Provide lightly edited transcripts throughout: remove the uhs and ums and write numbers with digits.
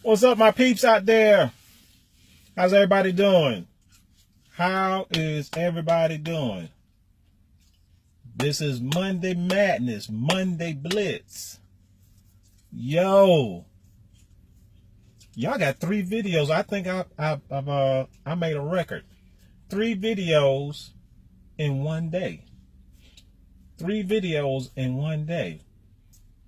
What's up, my peeps out there? How's everybody doing? How is everybody doing? This is Monday Madness, Monday Blitz. Yo, y'all got 3 videos. I think I made a record. 3 videos in one day. 3 videos in one day.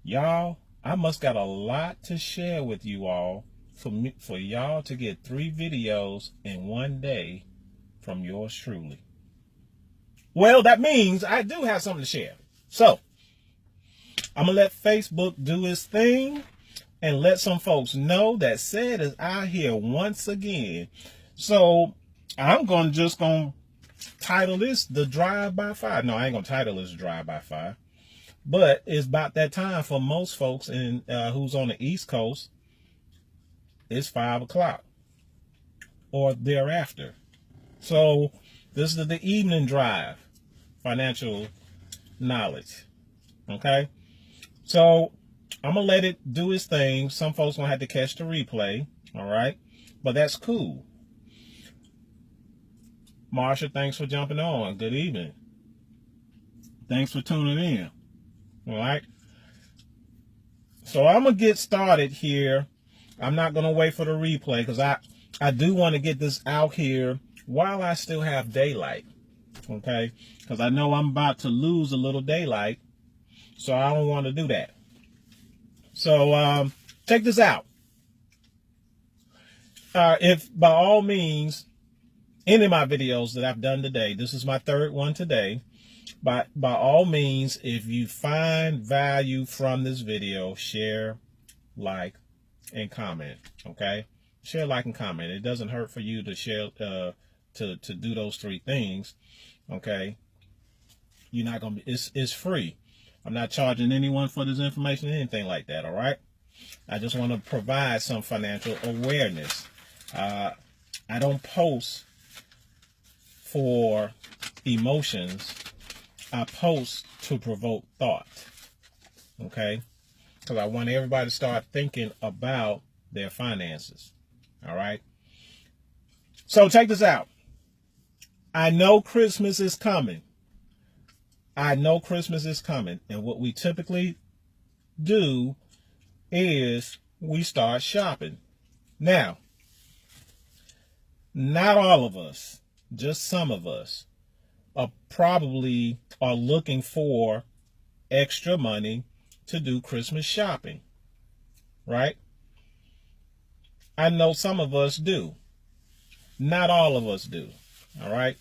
Y'all, I must got a lot to share with you all for y'all to get 3 videos in one day from yours truly. Well, that means I do have something to share. So, I'm going to let Facebook do its thing and let some folks know that Said is out here once again. So, I'm just going to title this the Drive-By Fire. No, I ain't going to title this Drive-By Fire. But it's about that time for most folks who's on the East Coast. It's 5 o'clock or thereafter. So this is the evening drive, financial knowledge. Okay. So I'm going to let it do its thing. Some folks going to have to catch the replay. All right. But that's cool. Marsha, thanks for jumping on. Good evening. Thanks for tuning in. All right. So I'm going to get started here. I'm not going to wait for the replay because I do want to get this out here while I still have daylight. Okay. Because I know I'm about to lose a little daylight. So I don't want to do that. So check this out. If by all means, any of my videos that I've done today, this is my 3rd one today. By all means, if you find value from this video, share, like, and comment. Okay, share, like, and comment. It doesn't hurt for you to share, to do those 3 things. Okay, you're not gonna be. It's free. I'm not charging anyone for this information or anything like that. All right. I just want to provide some financial awareness. I don't post for emotions. I post to provoke thought. Okay. Because I want everybody to start thinking about their finances. All right. So check this out. I know Christmas is coming. I know Christmas is coming. And what we typically do is we start shopping. Now, not all of us, just some of us probably are looking for extra money to do Christmas shopping, right? I know some of us do. Not all of us do. All right.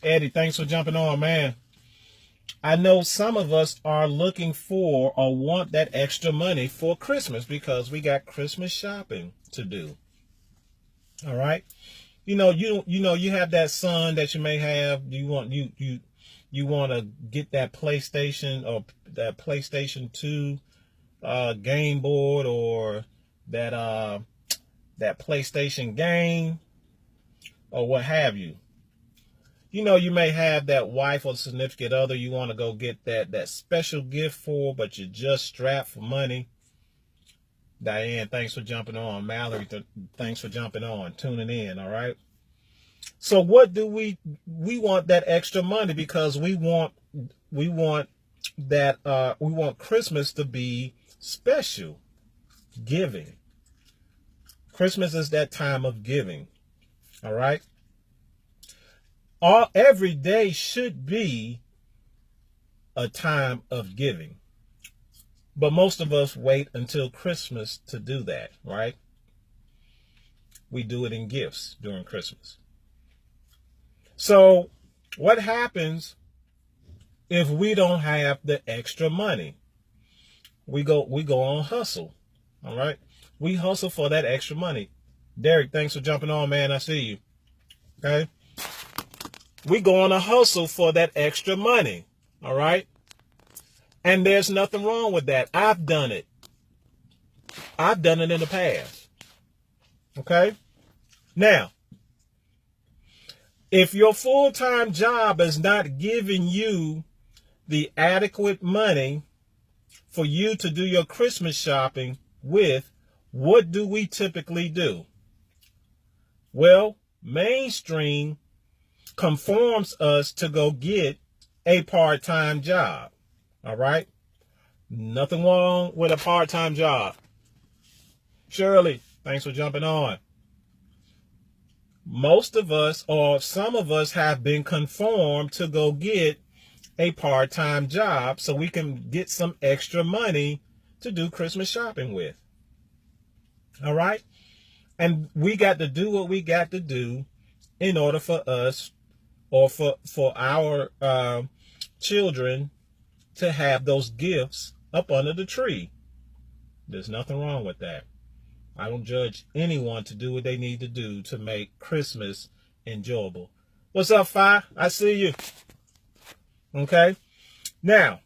Eddie, thanks for jumping on, man. I know some of us are looking for or want that extra money for Christmas because we got Christmas shopping to do. All right. You know, you have that son that you may have. You want to get that PlayStation or that PlayStation 2 game board or that PlayStation game or what have you. You know, you may have that wife or significant other you want to go get that special gift for, but you're just strapped for money. Diane, thanks for jumping on. Mallory, thanks for jumping on, tuning in, all right? So what do we want that extra money because we want Christmas to be special. Giving. Christmas is that time of giving. All right? Every day should be a time of giving. But most of us wait until Christmas to do that, right? We do it in gifts during Christmas. So what happens if we don't have the extra money? We go on hustle. All right. We hustle for that extra money. Derek, thanks for jumping on, man. I see you. Okay. We go on a hustle for that extra money. All right. And there's nothing wrong with that. I've done it. I've done it in the past. Okay. Now, if your full-time job is not giving you the adequate money for you to do your Christmas shopping with, what do we typically do? Well, mainstream conforms us to go get a part-time job. All right? Nothing wrong with a part-time job. Shirley, thanks for jumping on. Most of us, or some of us, have been conformed to go get a part-time job so we can get some extra money to do Christmas shopping with. All right? And we got to do what we got to do in order for us, or for our children, to have those gifts up under the tree. There's nothing wrong with that. I don't judge anyone to do what they need to do to make Christmas enjoyable. What's up, Fi? I see you. Okay. Now,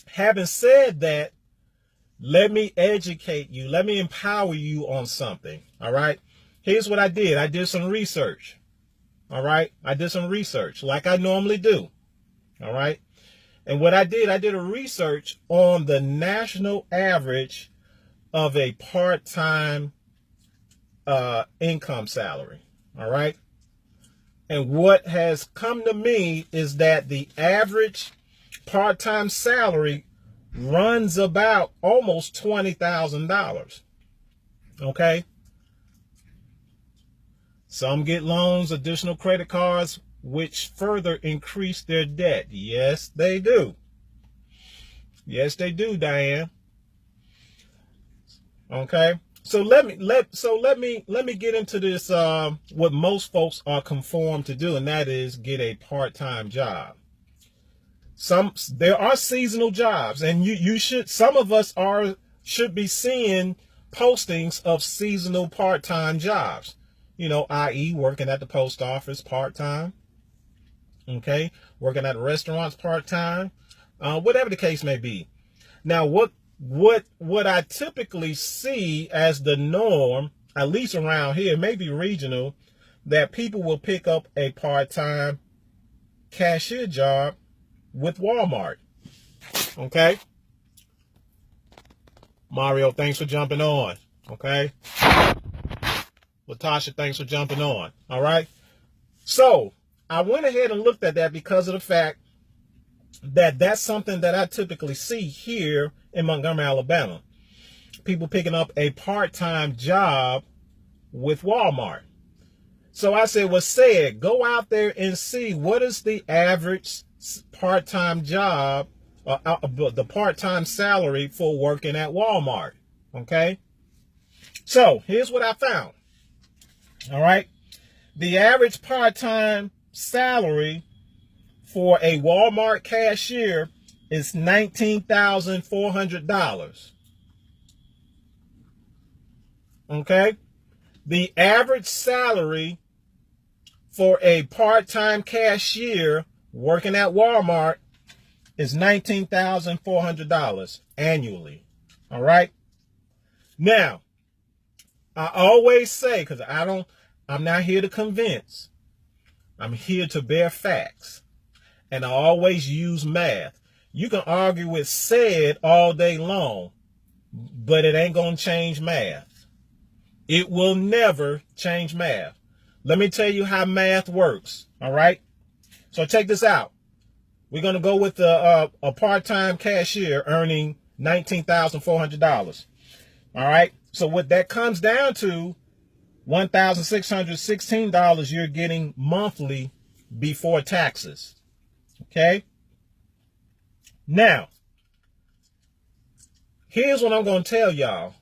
having said that, let me educate you. Let me empower you on something. All right. Here's what I did. I did some research. All right. I did some research like I normally do. All right. And what I did a research on the national average of a part-time income salary. All right. And what has come to me is that the average part-time salary runs about almost $20,000. Okay. Some get loans, additional credit cards, which further increase their debt. Yes, they do. Yes, they do, Diane. Okay. So let me get into this, what most folks are conformed to do, and that is get a part-time job. There are seasonal jobs, and some of us should be seeing postings of seasonal part-time jobs, i.e. working at the post office part-time. Okay. Working at restaurants part-time, whatever the case may be. Now, what I typically see as the norm, at least around here, maybe regional, that people will pick up a part-time cashier job with Walmart. Okay. Mario, thanks for jumping on. Okay. Latasha, thanks for jumping on. All right. So I went ahead and looked at that because of the fact that that's something that I typically see here in Montgomery, Alabama. People picking up a part-time job with Walmart. So I said, well, go out there and see what is the average part-time job, the part-time salary for working at Walmart. Okay. So here's what I found. All right. The average part-time salary for a Walmart cashier is $19,400. Okay. The average salary for a part-time cashier working at Walmart is $19,400 annually. All right. Now, I always say, because I'm not here to convince. I'm here to bear facts. And I always use math. You can argue with said all day long, but it ain't going to change math. It will never change math. Let me tell you how math works. All right. So check this out. We're going to go with a part-time cashier earning $19,400. All right. So what that comes down to, $1,616 you're getting monthly before taxes. Okay. Now, here's what I'm going to tell y'all.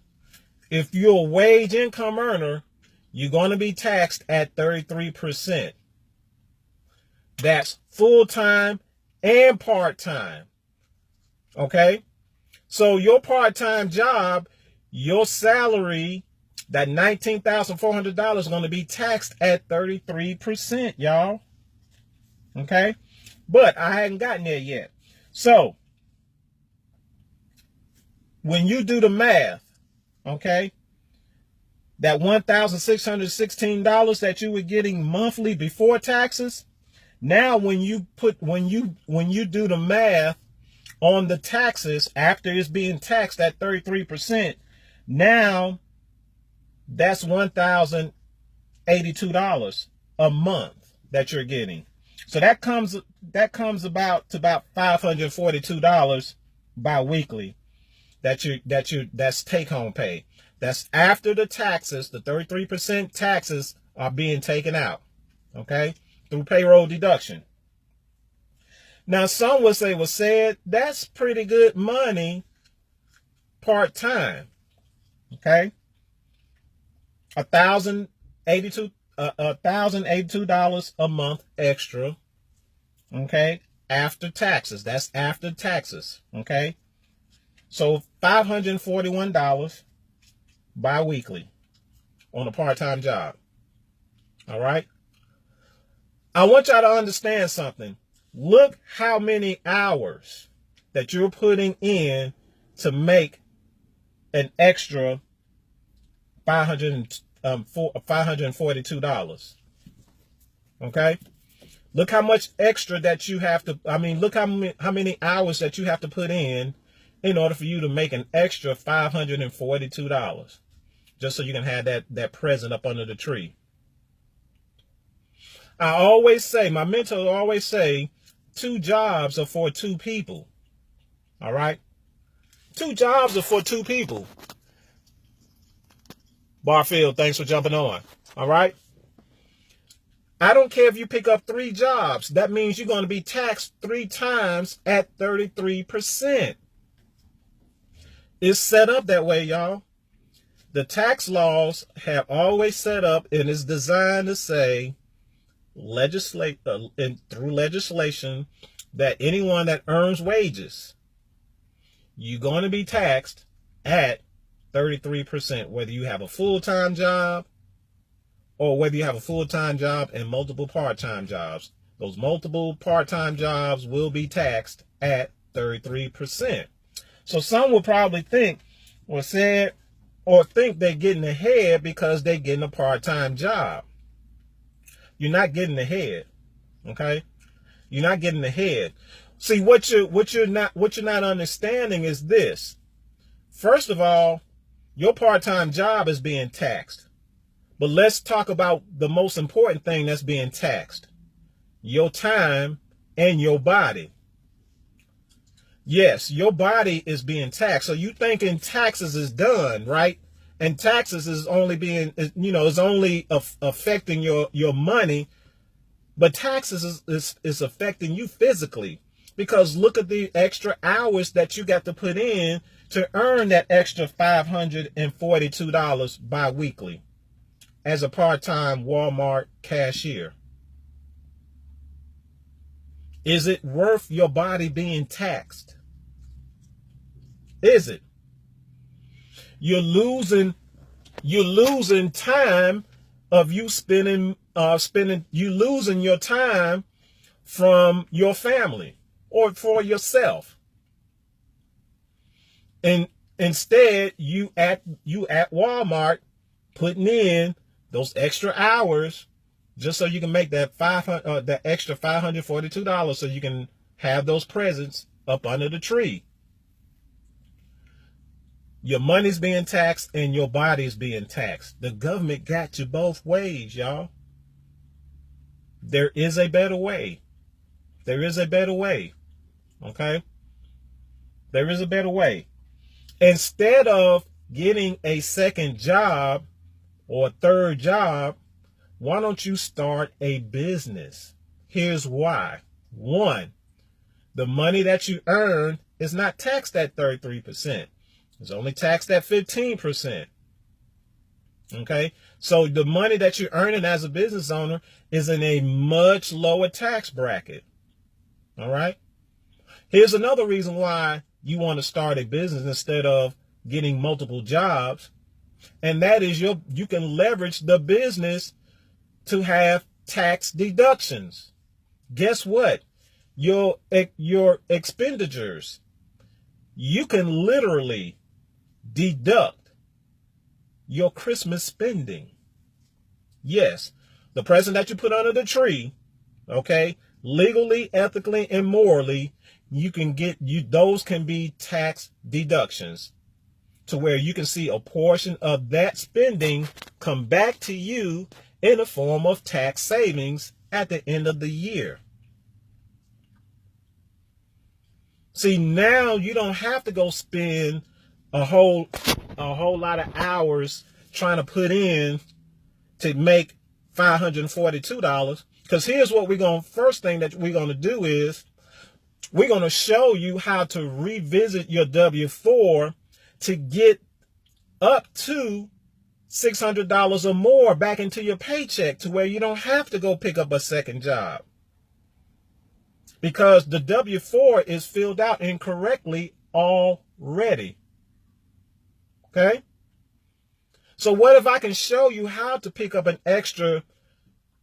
If you're a wage income earner, you're going to be taxed at 33%. That's full-time and part-time. Okay. So your part-time job, your salary, that $19,400 is going to be taxed at 33%, y'all. Okay. But I hadn't gotten there yet. So when you do the math, okay, that $1,616 that you were getting monthly before taxes, now when you do the math on the taxes after it's being taxed at 33%, now That's $1,082 a month that you're getting. So that comes about to about $542 bi-weekly that's take home pay. That's after the taxes. The 33% taxes are being taken out, okay, through payroll deduction. Now some would say, well, said that's pretty good money part-time, okay. $1,082 a month extra, okay, after taxes. That's after taxes, okay. So $541 bi-weekly on a part-time job. All right. I want y'all to understand something. Look how many hours that you're putting in to make an extra $542. Okay. Look how much extra that you have to, look how many hours that you have to put in order for you to make an extra $542, just so you can have that present up under the tree. I always say, my mentor always say, 2 jobs are for 2 people. All right. 2 jobs are for 2 people. Barfield, thanks for jumping on. All right. I don't care if you pick up 3 jobs. That means you're going to be taxed 3 times at 33%. It's set up that way, y'all. The tax laws have always set up, and it's designed to say, through legislation, that anyone that earns wages, you're going to be taxed at 33%, whether you have a full-time job or whether you have a full-time job and multiple part-time jobs. Those multiple part-time jobs will be taxed at 33%. So some will probably think they're getting ahead because they're getting a part-time job. You're not getting ahead. Okay? You're not getting ahead. See, what you're not understanding is this. First of all, your part-time job is being taxed. But let's talk about the most important thing that's being taxed. Your time and your body. Yes, your body is being taxed. So you thinking taxes is done, right? And taxes is only affecting your money. But taxes is affecting you physically. Because look at the extra hours that you got to put in to earn that extra $542 bi-weekly as a part-time Walmart cashier. Is it worth your body being taxed? Is it? You're losing time of you you losing your time from your family or for yourself. And instead you at Walmart putting in those extra hours just so you can make that extra $542 so you can have those presents up under the tree. Your money's being taxed and your body's being taxed. The government got you both ways, y'all. There is a better way. There is a better way. Okay? There is a better way. Instead of getting a second job or a third job, why don't you start a business? Here's why. 1, the money that you earn is not taxed at 33%. It's only taxed at 15%. Okay? So the money that you're earning as a business owner is in a much lower tax bracket. All right? Here's another reason why you want to start a business instead of getting multiple jobs. And that is you can leverage the business to have tax deductions. Guess what? Your expenditures, you can literally deduct your Christmas spending. Yes, the present that you put under the tree, okay, legally, ethically, and morally, those can be tax deductions to where you can see a portion of that spending come back to you in the form of tax savings at the end of the year. See, now you don't have to go spend a whole lot of hours trying to put in to make $542. Because here's what first thing that we're going to do is we're going to show you how to revisit your W-4 to get up to $600 or more back into your paycheck to where you don't have to go pick up a second job. Because the W-4 is filled out incorrectly already. Okay? So what if I can show you how to pick up an extra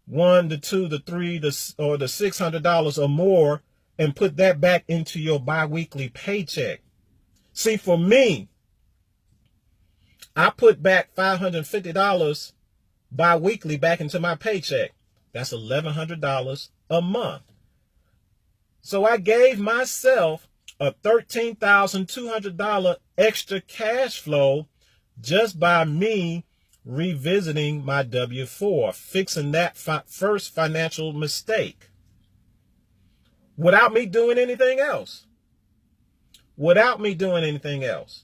$1 to $2 to $3 or the $600 or more and put that back into your biweekly paycheck? See, for me, I put back $550 biweekly back into my paycheck. That's $1,100 a month. So I gave myself a $13,200 extra cash flow just by me revisiting my W-4, fixing that first financial mistake without me doing anything else. Without me doing anything else.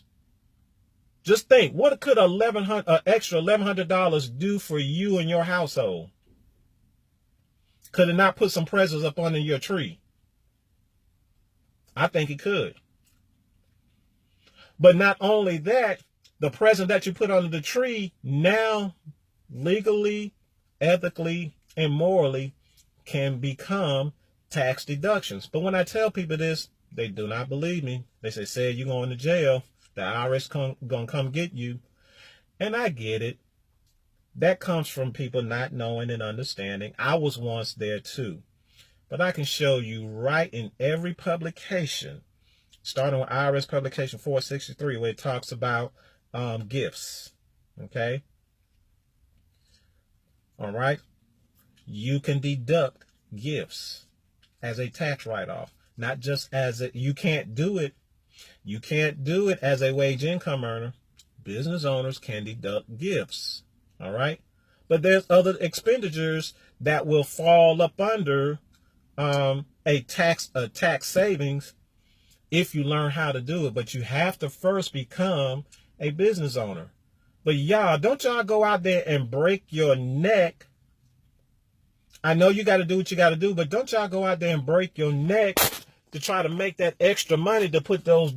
Just think, what could extra $1,100 do for you and your household? Could it not put some presents up under your tree? I think it could. But not only that, the present that you put under the tree now legally, ethically, and morally can become tax deductions. But when I tell people this, they do not believe me. They say, you're going to jail. The IRS gonna come get you. And I get it. That comes from people not knowing and understanding. I was once there too. But I can show you right in every publication, starting with IRS publication 463, where it talks about gifts. Okay? All right? You can deduct gifts as a tax write-off. Not just as you can't do it. You can't do it as a wage income earner. Business owners can deduct gifts. All right? But there's other expenditures that will fall up under a tax savings if you learn how to do it. But you have to first become a business owner. But y'all, don't y'all go out there and break your neck. I know you got to do what you got to do, but don't y'all go out there and break your neck to try to make that extra money to put those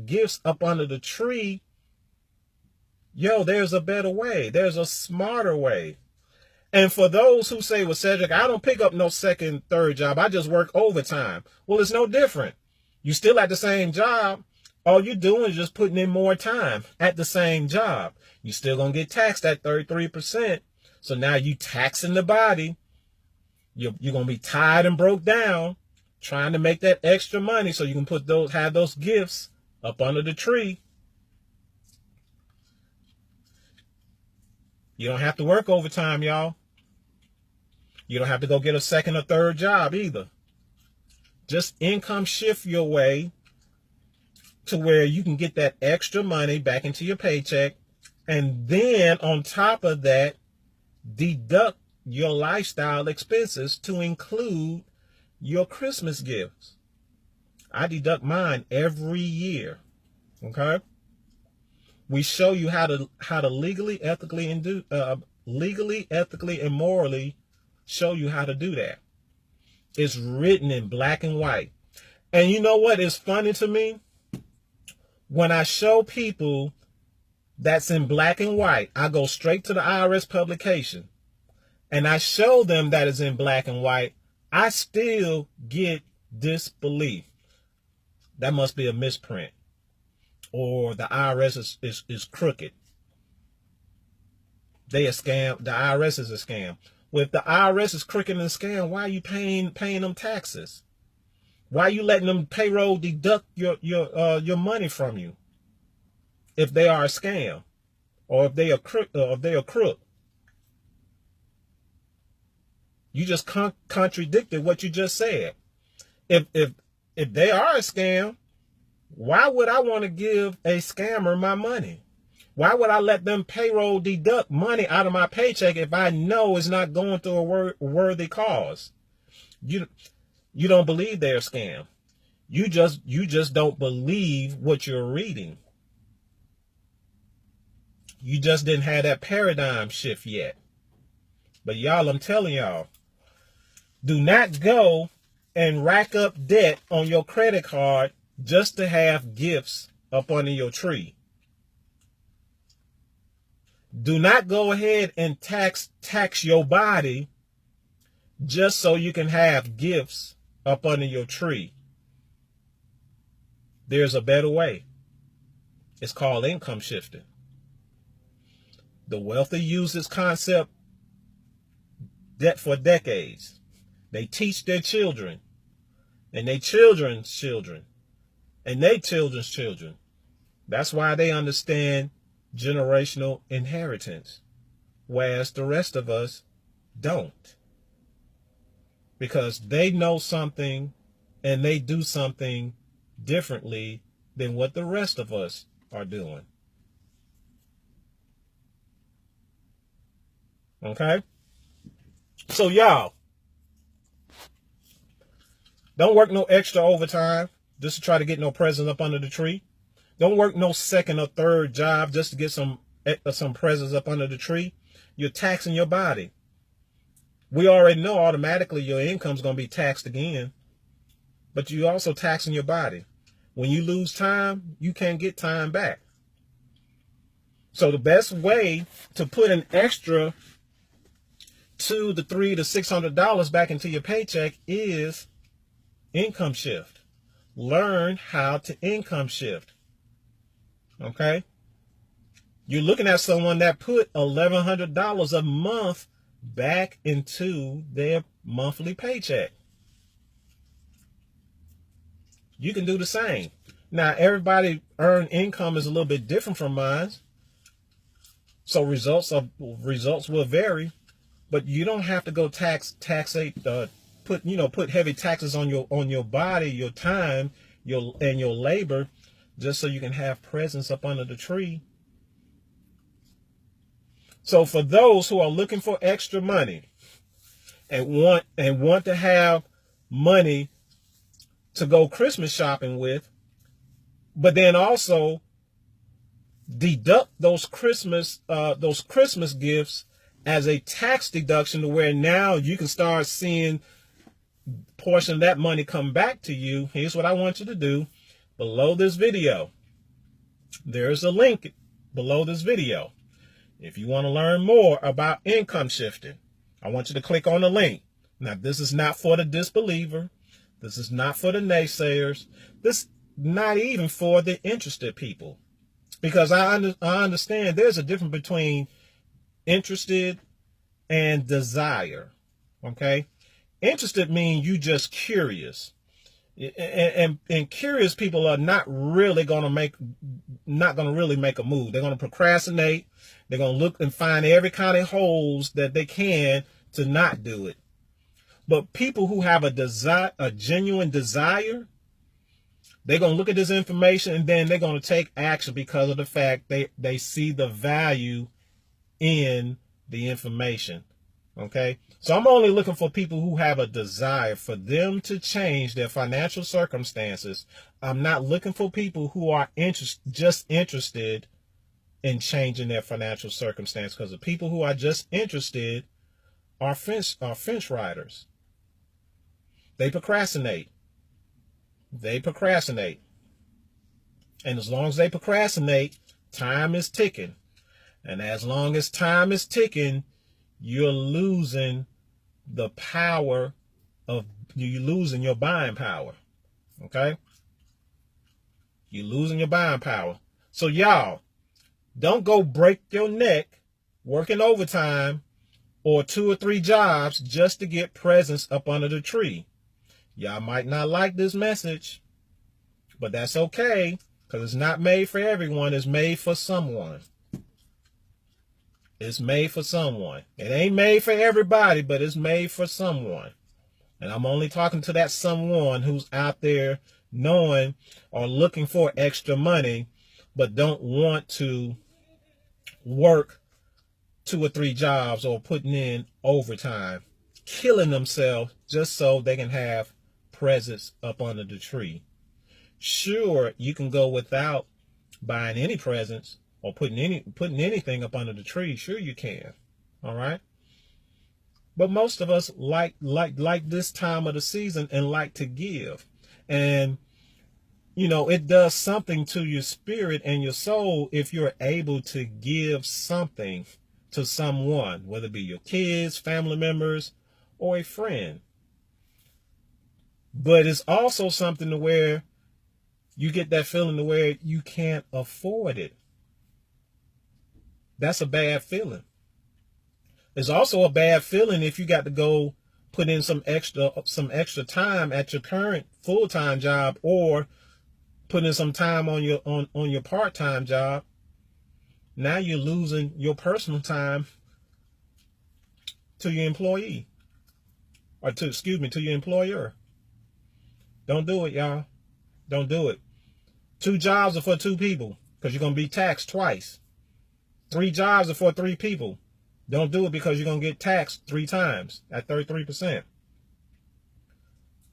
gifts up under the tree. Yo, there's a better way. There's a smarter way. And for those who say, well, Cedric, I don't pick up no second, third job. I just work overtime. Well, it's no different. You still at the same job. All you're doing is just putting in more time at the same job. You still going to get taxed at 33%. So now you taxing the body. You're going to be tired and broke down trying to make that extra money so you can have those gifts up under the tree. You don't have to work overtime, y'all. You don't have to go get a second or third job either. Just income shift your way to where you can get that extra money back into your paycheck. And then on top of that, deduct your lifestyle expenses to include your Christmas gifts. I deduct mine every year. Okay? We show you how to legally, ethically, and morally show you how to do that. It's written in black and white. And you know what is funny to me? When I show people that's in black and white, I go straight to the IRS publication and I show them that it's in black and white, I still get disbelief. That must be a misprint. Or the IRS is crooked. They a scam. The IRS is a scam. Well, if the IRS is crooked and a scam, why are you paying them taxes? Why are you letting them payroll deduct your money from you? If they are a scam, or if they are crook, you just contradicted what you just said. If they are a scam, Why would I want to give a scammer my money? Why would I let them payroll deduct money out of my paycheck if I know it's not going to a worthy cause? You don't believe they're a scam. You just don't believe what you're reading. You just didn't have that paradigm shift yet. But y'all, I'm telling y'all, do not go and rack up debt on your credit card just to have gifts up under your tree. Do not go ahead and tax your body just so you can have gifts up under your tree. There's a better way. It's called income shifting. The wealthy use this concept for decades. They teach their children and their children's children and their children's children. That's why they understand generational inheritance, whereas the rest of us don't. Because they know something and they do something differently than what the rest of us are doing. Okay? So y'all, don't work no extra overtime just to try to get no presents up under the tree. Don't work no second or third job just to get some presents up under the tree. You're taxing your body. We already know automatically your income's going to be taxed again, but you also taxing your body. When you lose time, you can't get time back. So the best way to put an extra $200 to $300 to $600 back into your paycheck is income shift. Learn how to income shift. Okay? You're looking at someone that put $1,100 a month back into their monthly paycheck. You can do the same. Now, everybody earned income is a little bit different from mine. So results will vary, but you don't have to go put heavy taxes on your body, your time, and your labor just so you can have presents up under the tree. So for those who are looking for extra money and want to have money to go Christmas shopping with, but then also deduct those Christmas gifts as a tax deduction to where now you can start seeing portion of that money come back to you. Here's what I want you to do. Below this video, there's a link below this video. If you want to learn more about income shifting, I want you to click on the link. Now, this is not for the disbeliever. This is not for the naysayers. This not even for the interested people. Because I understand there's a difference between interested and desire. Okay? Interested means you just curious. And curious people are not really going to make a move. They're going to procrastinate. They're going to look and find every kind of holes that they can to not do it. But people who have a genuine desire, they're going to look at this information and then they're going to take action because of the fact they see the value in the information. Okay, so I'm only looking for people who have a desire for them to change their financial circumstances. I'm not looking for people who are just interested in changing their financial circumstance, because the people who are just interested are fence riders. They procrastinate. And as long as they procrastinate, time is ticking. And as long as time is ticking, you're losing the power you're losing your buying power. Okay? You're losing your buying power. So y'all, don't go break your neck working overtime or 2 or 3 jobs just to get presents up under the tree. Y'all might not like this message, but that's okay, because it's not made for everyone. It's made for someone. It's made for someone. It ain't made for everybody, but it's made for someone. And I'm only talking to that someone who's out there knowing or looking for extra money, but don't want to work 2 or 3 jobs or putting in overtime, killing themselves just so they can have presents up under the tree. Sure, you can go without buying any presents or putting anything up under the tree. Sure you can. All right. But most of us like this time of the season and like to give. And you know, it does something to your spirit and your soul if you're able to give something to someone, whether it be your kids, family members, or a friend. But it's also something to where you get that feeling to where you can't afford it. That's a bad feeling. It's also a bad feeling if you got to go put in some extra time at your current full-time job, or put in some time on your part-time job. Now you're losing your personal time to your employee, or to your employer. Don't do it, y'all. Don't do it. 2 jobs are for 2 people because you're going to be taxed twice. 3 jobs are for 3 people. Don't do it because you're going to get taxed 3 times at 33%.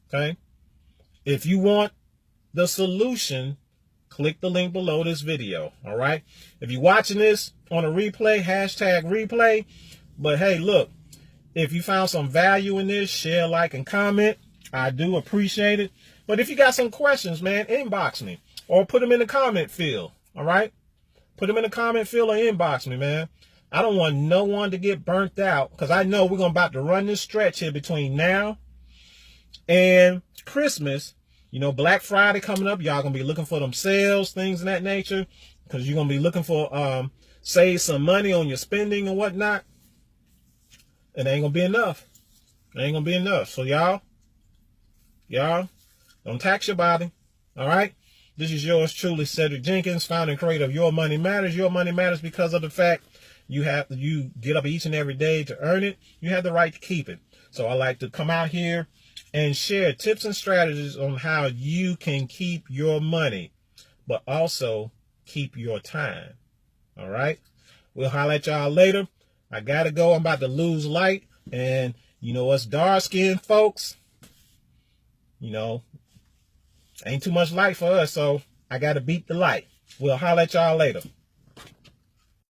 Okay? If you want the solution, click the link below this video. All right? If you're watching this on a replay, #replay. But hey, look, if you found some value in this, share, like, and comment. I do appreciate it. But if you got some questions, man, inbox me or put them in the comment field. All right? Put them in the comment field or inbox me, man. I don't want no one to get burnt out, because I know we're about to run this stretch here between now and Christmas. You know, Black Friday coming up. Y'all going to be looking for them sales, things of that nature, because you're going to be looking for save some money on your spending and whatnot. It ain't going to be enough. It ain't going to be enough. So y'all, don't tax your body. All right? This is yours truly, Cedric Jenkins, founder and creator of Your Money Matters. Your money matters because of the fact you get up each and every day to earn it. You have the right to keep it. So I like to come out here and share tips and strategies on how you can keep your money, but also keep your time. All right? We'll holler at y'all later. I got to go. I'm about to lose light. And, you know, us dark-skinned folks, you know, ain't too much light for us. So I got to beat the light. We'll holler at y'all later.